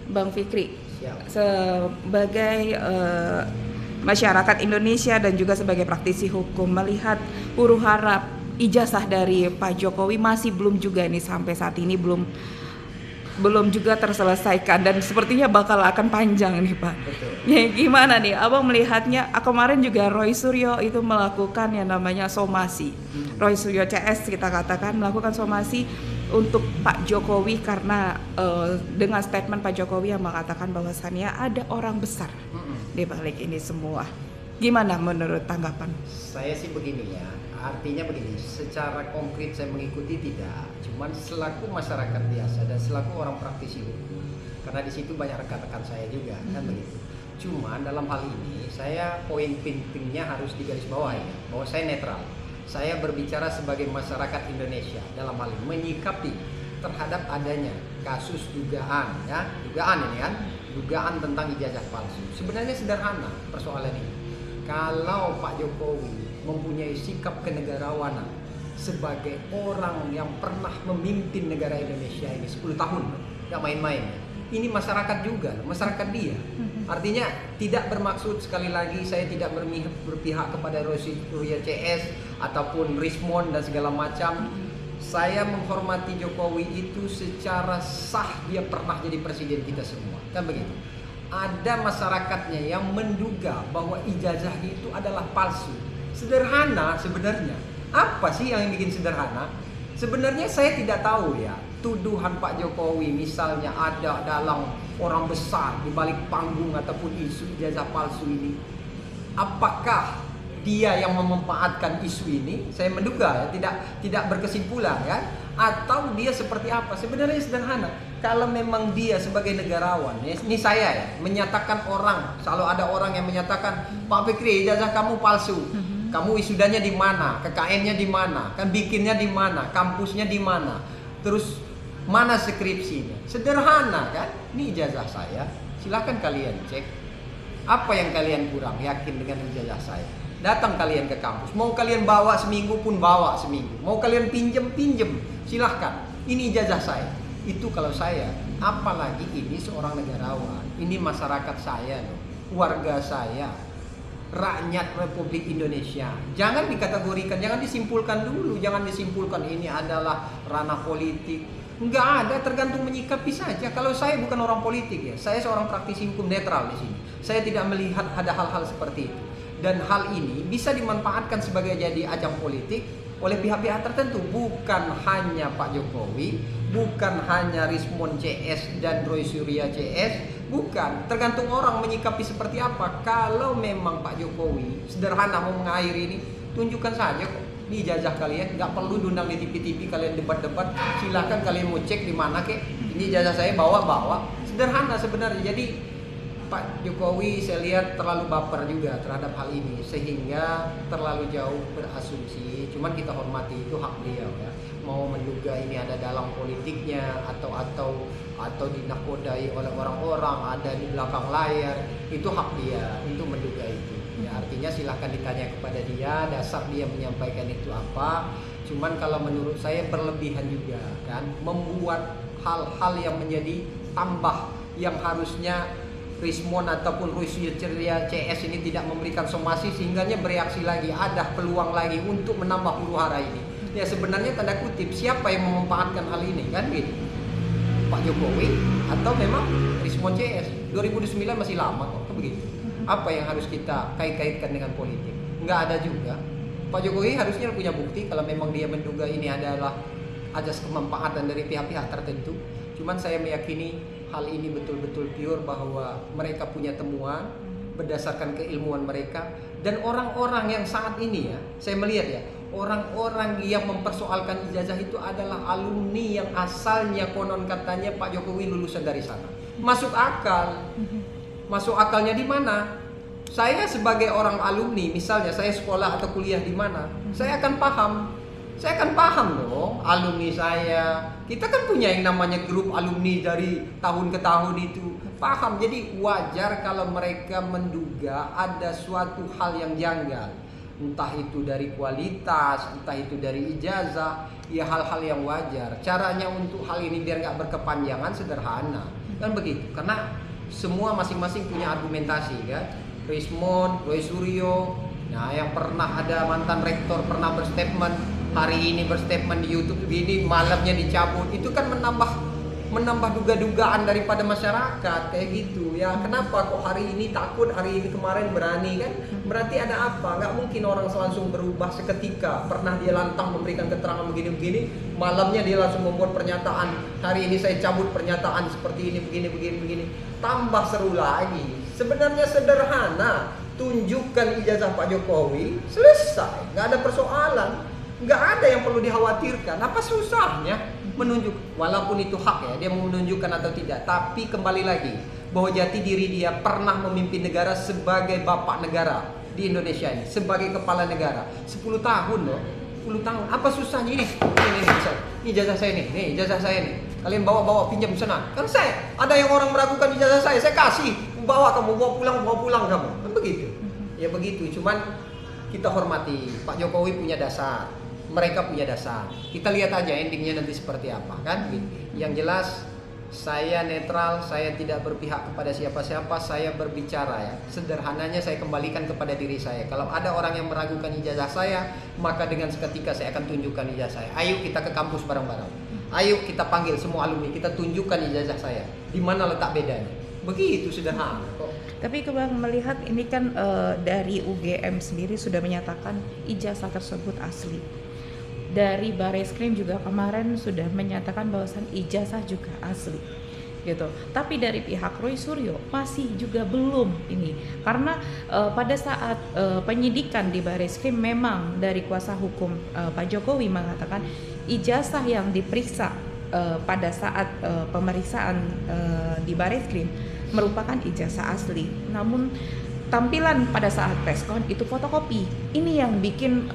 Bang Fikri, Siap. sebagai masyarakat Indonesia dan juga sebagai praktisi hukum, melihat huru hara ijazah dari Pak Jokowi masih belum juga nih sampai saat ini belum juga terselesaikan dan sepertinya bakal akan panjang nih Pak. Betul. Ya, gimana nih Abang melihatnya? Kemarin juga Roy Suryo itu melakukan yang namanya somasi. Roy Suryo CS kita katakan melakukan somasi untuk Pak Jokowi karena dengan statement Pak Jokowi yang mengatakan bahwasannya ada orang besar di balik ini semua. Gimana menurut tanggapan? Saya sih begini ya, artinya begini, secara konkret saya mengikuti tidak, cuman selaku masyarakat biasa dan selaku orang praktisi hukum, karena di situ banyak rekan-rekan saya juga, kan begitu. Cuman dalam hal ini, saya poin pentingnya harus digarisbawahi ya, bahwa saya netral. Saya berbicara sebagai masyarakat Indonesia dalam hal ini menyikapi terhadap adanya kasus dugaan, ya, dugaan ini kan, dugaan tentang ijazah palsu. Sebenarnya sederhana persoalan ini. Kalau Pak Jokowi mempunyai sikap kenegarawanan sebagai orang yang pernah memimpin negara Indonesia ini 10 tahun, nggak main-main. Ini masyarakat juga, masyarakat dia. Artinya tidak bermaksud, sekali lagi saya tidak berpihak kepada Surya CS ataupun Rismon dan segala macam. Saya menghormati Jokowi itu secara sah, dia pernah jadi presiden kita semua, kan begitu. Ada masyarakatnya yang menduga bahwa ijazahnya itu adalah palsu. Sederhana sebenarnya. Apa sih yang bikin sederhana? Sebenarnya saya tidak tahu ya. Tuduhan Pak Jokowi misalnya ada dalam orang besar di balik panggung ataupun isu ijazah palsu ini. Apakah dia yang memanfaatkan isu ini? Saya menduga ya, tidak berkesimpulan ya. Atau dia seperti apa? Sebenarnya sederhana. Kalau memang dia sebagai negarawan, ya, ini saya ya, menyatakan orang, selalu ada orang yang menyatakan, Pak Fikri, ijazah kamu palsu. Kamu wisudanya di mana? KKN-nya di mana? Kan bikinnya di mana? Kampusnya di mana? Terus mana skripsinya? Sederhana kan? Ini ijazah saya. Silakan kalian cek. Apa yang kalian kurang yakin dengan ijazah saya? Datang kalian ke kampus. Mau kalian bawa seminggu pun bawa seminggu. Mau kalian pinjem. Silahkan. Ini ijazah saya. Itu kalau saya. Apalagi ini seorang negarawan. Ini masyarakat saya loh. Warga saya. Rakyat Republik Indonesia. Jangan dikategorikan, jangan disimpulkan dulu. Jangan disimpulkan ini adalah ranah politik. Enggak ada, tergantung menyikapi saja. Kalau saya bukan orang politik ya. Saya seorang praktisi hukum netral di sini. Saya tidak melihat ada hal-hal seperti itu. Dan hal ini bisa dimanfaatkan sebagai jadi ajang politik oleh pihak-pihak tertentu, bukan hanya Pak Jokowi, bukan hanya Rismon CS dan Roy Surya CS, bukan. Tergantung orang menyikapi seperti apa. Kalau memang Pak Jokowi sederhana mau mengakhiri ini, tunjukkan saja kok. Ini ijazah kalian, nggak perlu diundang di TV-TV kalian debat-debat. Silahkan kalian mau cek di mana kek. Ini ijazah saya bawa. Sederhana sebenarnya. Jadi Pak Jokowi saya lihat terlalu baper juga terhadap hal ini sehingga terlalu jauh berasumsi. Cuman kita hormati, itu hak beliau ya. Mau menduga ini ada dalam politiknya atau dinakodai oleh orang-orang, ada di belakang layar, itu hak dia untuk menduga itu. Ya, artinya silahkan ditanya kepada dia, dasar dia menyampaikan itu apa. Cuman kalau menurut saya berlebihan juga kan, membuat hal-hal yang menjadi tambah yang harusnya Rismon ataupun Rusia Ceria CS ini tidak memberikan somasi sehingganya bereaksi lagi, ada peluang lagi untuk menambah huru hara ini. Ya sebenarnya tanda kutip siapa yang memanfaatkan hal ini kan gitu? Pak Jokowi atau memang Rismon CS? 2009 masih lama kok begitu. Apa yang harus kita kait-kaitkan dengan politik? Nggak ada juga. Pak Jokowi harusnya punya bukti kalau memang dia menduga ini adalah ajas kemanfaatan dari pihak-pihak tertentu. Cuman saya meyakini hal ini betul-betul pure bahwa mereka punya temuan berdasarkan keilmuan mereka. Dan orang-orang yang saat ini ya, saya melihat ya, orang-orang yang mempersoalkan ijazah itu adalah alumni yang asalnya konon katanya Pak Jokowi lulusan dari sana. Masuk akal. Masuk akalnya di mana? Saya sebagai orang alumni, misalnya saya sekolah atau kuliah di mana, saya akan paham. Saya akan paham dong, alumni saya. Kita kan punya yang namanya grup alumni dari tahun ke tahun itu. Paham, jadi wajar kalau mereka menduga ada suatu hal yang janggal. Entah itu dari kualitas, entah itu dari ijazah, ya hal-hal yang wajar. Caranya untuk hal ini biar nggak berkepanjangan sederhana. Kan begitu. Karena semua masing-masing punya argumentasi kan. Rismond, Roy Suryo, nah yang pernah ada mantan rektor pernah berstatement, hari ini berstatement di YouTube begini, malamnya dicabut. Itu kan menambah duga-dugaan daripada masyarakat kayak gitu ya. Kenapa kok hari ini takut, hari ini kemarin berani kan? Berarti ada apa? Nggak mungkin orang langsung berubah seketika. Pernah dia lantang memberikan keterangan begini-begini, malamnya dia langsung membuat pernyataan, hari ini saya cabut pernyataan seperti ini, begini. Tambah seru lagi. Sebenarnya sederhana, tunjukkan ijazah Pak Jokowi, selesai, nggak ada persoalan, nggak ada yang perlu dikhawatirkan. Apa susahnya menunjuk, walaupun itu hak ya, dia mau menunjukkan atau tidak, tapi kembali lagi bahwa jati diri dia pernah memimpin negara sebagai bapak negara di Indonesia ini, sebagai kepala negara 10 tahun loh, 10 tahun. Apa susahnya ini ijazah saya nih ijazah saya nih, kalian bawa pinjam sana, kan saya ada yang orang meragukan ijazah saya kasih, kamu bawa pulang kamu, kan begitu ya. Begitu, cuman kita hormati Pak Jokowi punya dasar, mereka punya dasar. Kita lihat aja endingnya nanti seperti apa kan. Yang jelas saya netral, saya tidak berpihak kepada siapa-siapa, saya berbicara ya. Sederhananya saya kembalikan kepada diri saya. Kalau ada orang yang meragukan ijazah saya, maka dengan seketika saya akan tunjukkan ijazah saya. Ayo kita ke kampus bareng-bareng. Ayo kita panggil semua alumni, kita tunjukkan ijazah saya. Di mana letak bedanya? Begitu sederhana kok. Tapi Bang melihat ini kan dari UGM sendiri sudah menyatakan ijazah tersebut asli. Dari Bareskrim juga kemarin sudah menyatakan bahwasan ijazah juga asli gitu. Tapi dari pihak Roy Suryo masih juga belum ini. Karena pada saat penyidikan di Bareskrim memang dari kuasa hukum Pak Jokowi mengatakan ijazah yang diperiksa pada saat pemeriksaan di Bareskrim merupakan ijazah asli. Namun tampilan pada saat preskon itu fotokopi. Ini yang bikin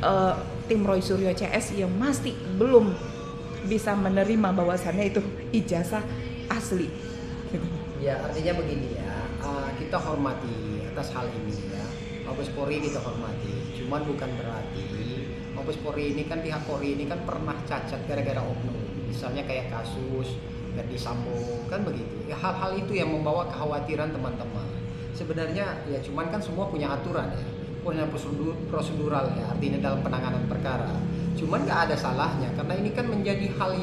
tim Roy Suryo CS yang masih belum bisa menerima bahwasannya itu ijazah asli. Ya artinya begini ya, kita hormati atas hal ini ya. Mabes Polri kita hormati. Cuman bukan berarti Mabes Polri ini kan, pihak Polri ini kan pernah cacat gara-gara oknum. Misalnya kayak kasus Verdi Sambo kan begitu. Ya hal-hal itu yang membawa kekhawatiran teman-teman. Sebenarnya ya cuman kan semua punya aturan ya, punya prosedural ya, artinya dalam penanganan perkara. Cuman nggak ada salahnya karena ini kan menjadi hal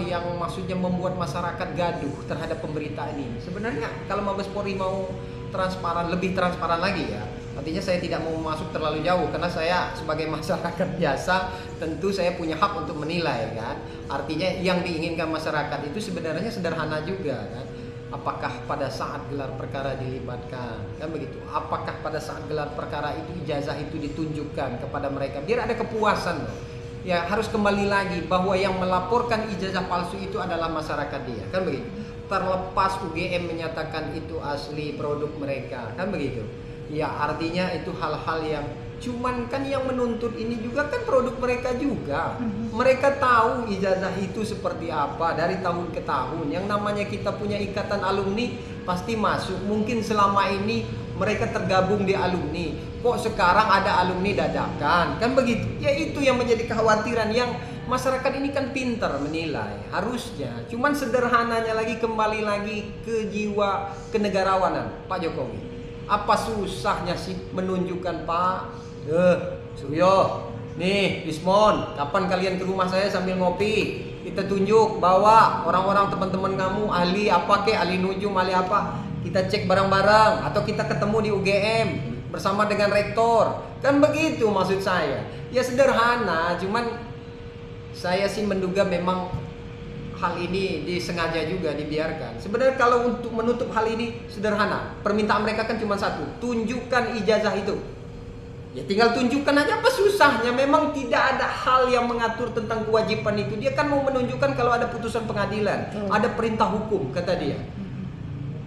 yang maksudnya membuat masyarakat gaduh terhadap pemberitaan ini. Sebenarnya kalau Mabes Polri mau transparan, lebih transparan lagi ya. Artinya saya tidak mau masuk terlalu jauh karena saya sebagai masyarakat biasa tentu saya punya hak untuk menilai kan. Artinya yang diinginkan masyarakat itu sebenarnya sederhana juga kan. Apakah pada saat gelar perkara dilibatkan, kan begitu? Apakah pada saat gelar perkara itu ijazah itu ditunjukkan kepada mereka, biar ada kepuasan loh. Ya harus kembali lagi bahwa yang melaporkan ijazah palsu itu adalah masyarakat dia, kan begitu? Terlepas UGM menyatakan itu asli produk mereka, kan begitu? Ya artinya itu hal-hal yang cuman kan yang menuntut ini juga kan produk mereka juga. Mereka tahu ijazah itu seperti apa dari tahun ke tahun. Yang namanya kita punya ikatan alumni pasti masuk. Mungkin selama ini mereka tergabung di alumni. Kok sekarang ada alumni dadakan? Kan begitu. Ya itu yang menjadi kekhawatiran yang masyarakat ini kan pintar menilai. Harusnya. Cuman sederhananya lagi kembali lagi ke jiwa kenegarawanan Pak Jokowi. Apa susahnya sih menunjukkan Pak Suryo, nih Rismond, kapan kalian ke rumah saya sambil ngopi, kita tunjuk, bawa orang-orang teman-teman kamu, ahli apa kek, ahli nujum, ahli apa, kita cek bareng-bareng, atau kita ketemu di UGM bersama dengan rektor, kan begitu maksud saya. Ya sederhana, cuman saya sih menduga memang hal ini disengaja juga dibiarkan. Sebenarnya kalau untuk menutup hal ini sederhana, permintaan mereka kan cuma satu, tunjukkan ijazah itu. Ya tinggal tunjukkan aja, apa susahnya? Memang tidak ada hal yang mengatur tentang kewajiban itu. Dia kan mau menunjukkan kalau ada putusan pengadilan, ada perintah hukum kata dia.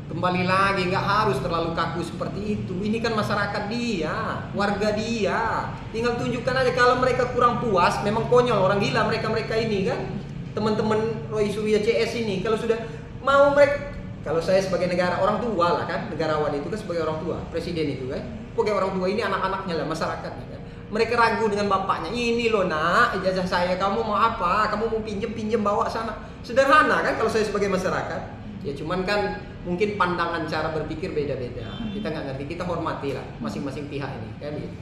Kembali lagi, nggak harus terlalu kaku seperti itu. Ini kan masyarakat dia, warga dia. Tinggal tunjukkan aja. Kalau mereka kurang puas, memang konyol, orang gila mereka ini kan. Teman-teman Roy Suryo CS ini, kalau sudah mau mereka, kalau saya sebagai negara, orang tua lah kan, negarawan itu kan sebagai orang tua, presiden itu kan, sebagai orang tua ini anak-anaknya lah, masyarakatnya kan. Mereka ragu dengan bapaknya, ini loh nak, ijazah saya, kamu mau apa? Kamu mau pinjem bawa sana. Sederhana kan kalau saya sebagai masyarakat. Ya cuman kan mungkin pandangan cara berpikir beda-beda. Kita nggak ngerti, kita hormati lah masing-masing pihak ini, kan gitu.